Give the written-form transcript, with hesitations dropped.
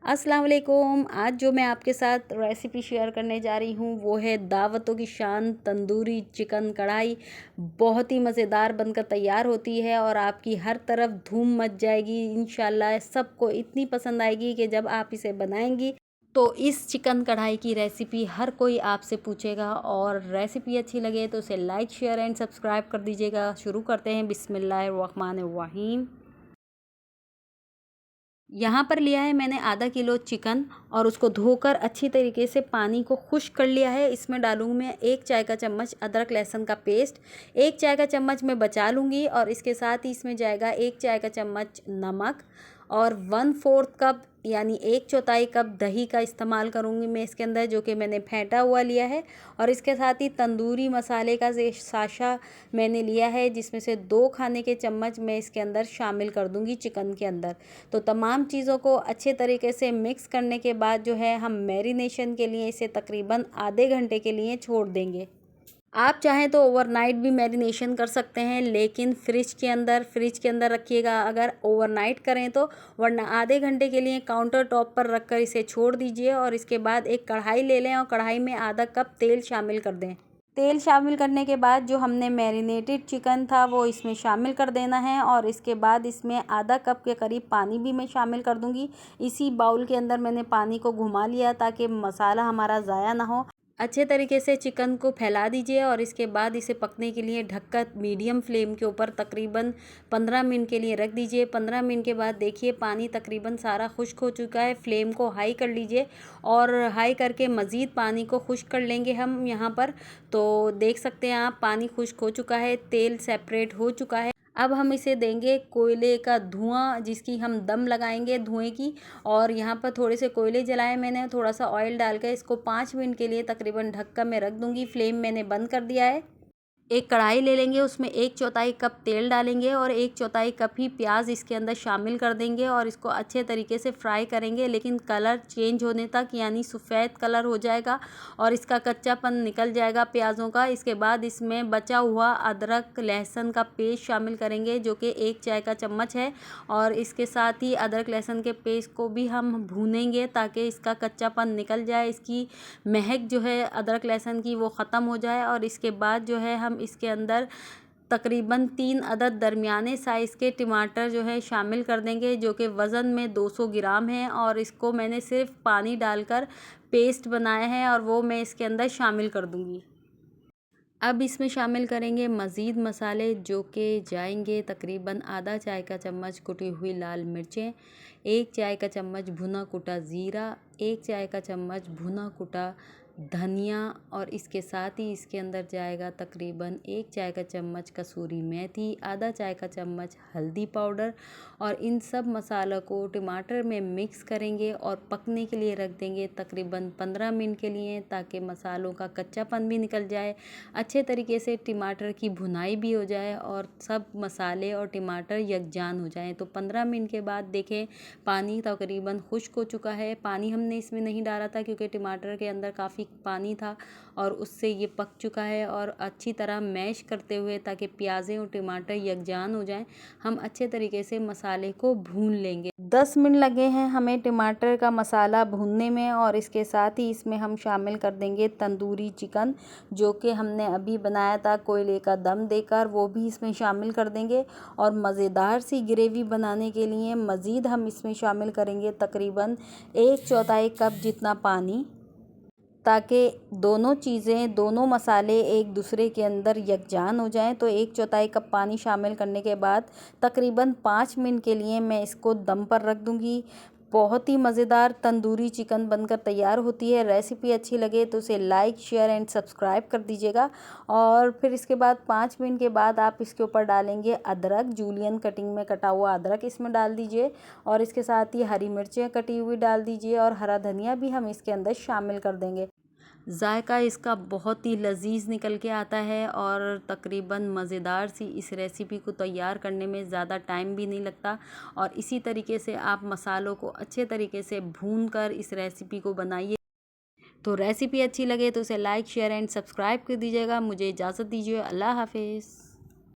अस्सलाम वालेकुम। आज जो मैं आपके साथ रेसिपी शेयर करने जा रही हूँ वो है दावतों की शान तंदूरी चिकन कढ़ाई। बहुत ही मज़ेदार बनकर तैयार होती है और आपकी हर तरफ धूम मच जाएगी। इंशाल्लाह सबको इतनी पसंद आएगी कि जब आप इसे बनाएंगी तो इस चिकन कढ़ाई की रेसिपी हर कोई आपसे पूछेगा। और रेसिपी अच्छी लगे तो उसे लाइक शेयर एंड सब्सक्राइब कर दीजिएगा। शुरू करते हैं। बिस्मिल्लाहिर्रहमानिर्रहीम। यहाँ पर लिया है मैंने आधा किलो चिकन और उसको धोकर अच्छी तरीके से पानी को खुश्क कर लिया है। इसमें डालूंगी मैं 1 चाय का चम्मच अदरक लहसुन का पेस्ट, 1 चाय का चम्मच मैं बचा लूँगी और इसके साथ ही इसमें जाएगा 1 चाय का चम्मच नमक और 1/4 कप यानी 1/4 कप दही का इस्तेमाल करूँगी मैं इसके अंदर, जो कि मैंने फेंटा हुआ लिया है। और इसके साथ ही तंदूरी मसाले का साशा मैंने लिया है, जिसमें से 2 खाने के चम्मच मैं इसके अंदर शामिल कर दूँगी चिकन के अंदर। तो तमाम चीज़ों को अच्छे तरीके से मिक्स करने के बाद जो है हम मैरिनेशन के लिए इसे तकरीबन आधे घंटे के लिए छोड़ देंगे। आप चाहें तो ओवरनाइट भी मैरिनेशन कर सकते हैं, लेकिन फ्रिज के अंदर रखिएगा अगर ओवरनाइट करें तो, वरना आधे घंटे के लिए काउंटर टॉप पर रख कर इसे छोड़ दीजिए। और इसके बाद एक कढ़ाई ले लें और कढ़ाई में आधा कप तेल शामिल कर दें। तेल शामिल करने के बाद जो हमने मैरिनेटेड चिकन था वो इसमें शामिल कर देना है और इसके बाद इसमें आधा कप के करीब पानी भी मैं शामिल कर दूंगी। इसी बाउल के अंदर मैंने पानी को घुमा लिया ताकि मसाला हमारा ज़ाया ना हो। अच्छे तरीके से चिकन को फैला दीजिए और इसके बाद इसे पकने के लिए ढककर मीडियम फ्लेम के ऊपर तकरीबन 15 मिनट के लिए रख दीजिए। 15 मिनट के बाद देखिए पानी तकरीबन सारा खुश्क हो चुका है। फ्लेम को हाई कर लीजिए और हाई करके मज़ीद पानी को खुश्क कर लेंगे हम यहाँ पर। तो देख सकते हैं आप, पानी खुश्क हो चुका है, तेल सेपरेट हो चुका है। अब हम इसे देंगे कोयले का धुआं, जिसकी हम दम लगाएंगे धुएं की। और यहाँ पर थोड़े से कोयले जलाए मैंने, थोड़ा सा ऑयल डाल कर इसको 5 मिनट के लिए तकरीबन ढक कर मैं रख दूँगी। फ्लेम मैंने बंद कर दिया है। एक कढ़ाई ले लेंगे, उसमें 1/4 कप तेल डालेंगे और 1/4 कप ही प्याज इसके अंदर शामिल कर देंगे और इसको अच्छे तरीके से फ्राई करेंगे, लेकिन कलर चेंज होने तक, यानी सफ़ेद कलर हो जाएगा और इसका कच्चापन निकल जाएगा प्याज़ों का। इसके बाद इसमें बचा हुआ अदरक लहसुन का पेस्ट शामिल करेंगे, जो कि 1 चाय का चम्मच है। और इसके साथ ही अदरक लहसुन के पेस्ट को भी हम भूनेंगे ताकि इसका कच्चापन निकल जाए, इसकी महक जो है अदरक लहसुन की वो ख़त्म हो जाए। और इसके बाद जो है हम इसके अंदर तकरीबन 3 अदद दरमियाने साइज़ के टमाटर जो है शामिल कर देंगे, जो कि वज़न में 200 ग्राम है। और इसको मैंने सिर्फ पानी डालकर पेस्ट बनाया है और वो मैं इसके अंदर शामिल कर दूंगी। अब इसमें शामिल करेंगे मज़ीद मसाले, जो कि जाएंगे तकरीबन आधा चाय का चम्मच कुटी हुई लाल मिर्चें, 1 चाय का चम्मच भुना कुटा ज़ीरा, 1 चाय का चम्मच भुना कुटा धनिया। और इसके साथ ही इसके अंदर जाएगा तकरीबन 1 चाय का चम्मच कसूरी मेथी, आधा चाय का चम्मच हल्दी पाउडर। और इन सब मसालों को टमाटर में मिक्स करेंगे और पकने के लिए रख देंगे तकरीबन 15 मिनट के लिए, ताकि मसालों का कच्चापन भी निकल जाए, अच्छे तरीके से टमाटर की भुनाई भी हो जाए और सब मसाले और टमाटर यकजान हो जाएं। तो 15 मिनट के बाद देखें पानी तकरीबन खुश्क हो चुका है। पानी हमने इसमें नहीं डाला था क्योंकि टमाटर के अंदर काफ़ी पानी था और उससे ये पक चुका है। और अच्छी तरह मैश करते हुए, ताकि प्याज़ें और टमाटर यकजान हो जाएं, हम अच्छे तरीके से मसाले को भून लेंगे। 10 मिनट लगे हैं हमें टमाटर का मसाला भूनने में। और इसके साथ ही इसमें हम शामिल कर देंगे तंदूरी चिकन, जो कि हमने अभी बनाया था कोयले का दम देकर, वो भी इसमें शामिल कर देंगे। और मज़ेदार सी ग्रेवी बनाने के लिए मज़ीद हम इसमें शामिल करेंगे तकरीबन 1/4 कप जितना पानी, ताकि दोनों चीज़ें, दोनों मसाले एक दूसरे के अंदर यकजान हो जाएं। तो 1/4 कप पानी शामिल करने के बाद तकरीबन 5 मिनट के लिए मैं इसको दम पर रख दूंगी। बहुत ही मज़ेदार तंदूरी चिकन बनकर तैयार होती है। रेसिपी अच्छी लगे तो उसे लाइक शेयर एंड सब्सक्राइब कर दीजिएगा। और फिर इसके बाद 5 मिनट के बाद आप इसके ऊपर डालेंगे अदरक, जूलियन कटिंग में कटा हुआ अदरक इसमें डाल दीजिए और इसके साथ ही हरी मिर्चें कटी हुई डाल दीजिए और हरा धनिया भी हम इसके अंदर शामिल कर देंगे। जायका इसका बहुत ही लजीज निकल के आता है और तकरीबन मज़ेदार सी इस रेसिपी को तैयार करने में ज़्यादा टाइम भी नहीं लगता। और इसी तरीके से आप मसालों को अच्छे तरीके से भून कर इस रेसिपी को बनाइए। तो रेसिपी अच्छी लगे तो उसे लाइक शेयर एंड सब्सक्राइब कर दीजिएगा। मुझे इजाज़त दीजिए। अल्लाह हाफिज़।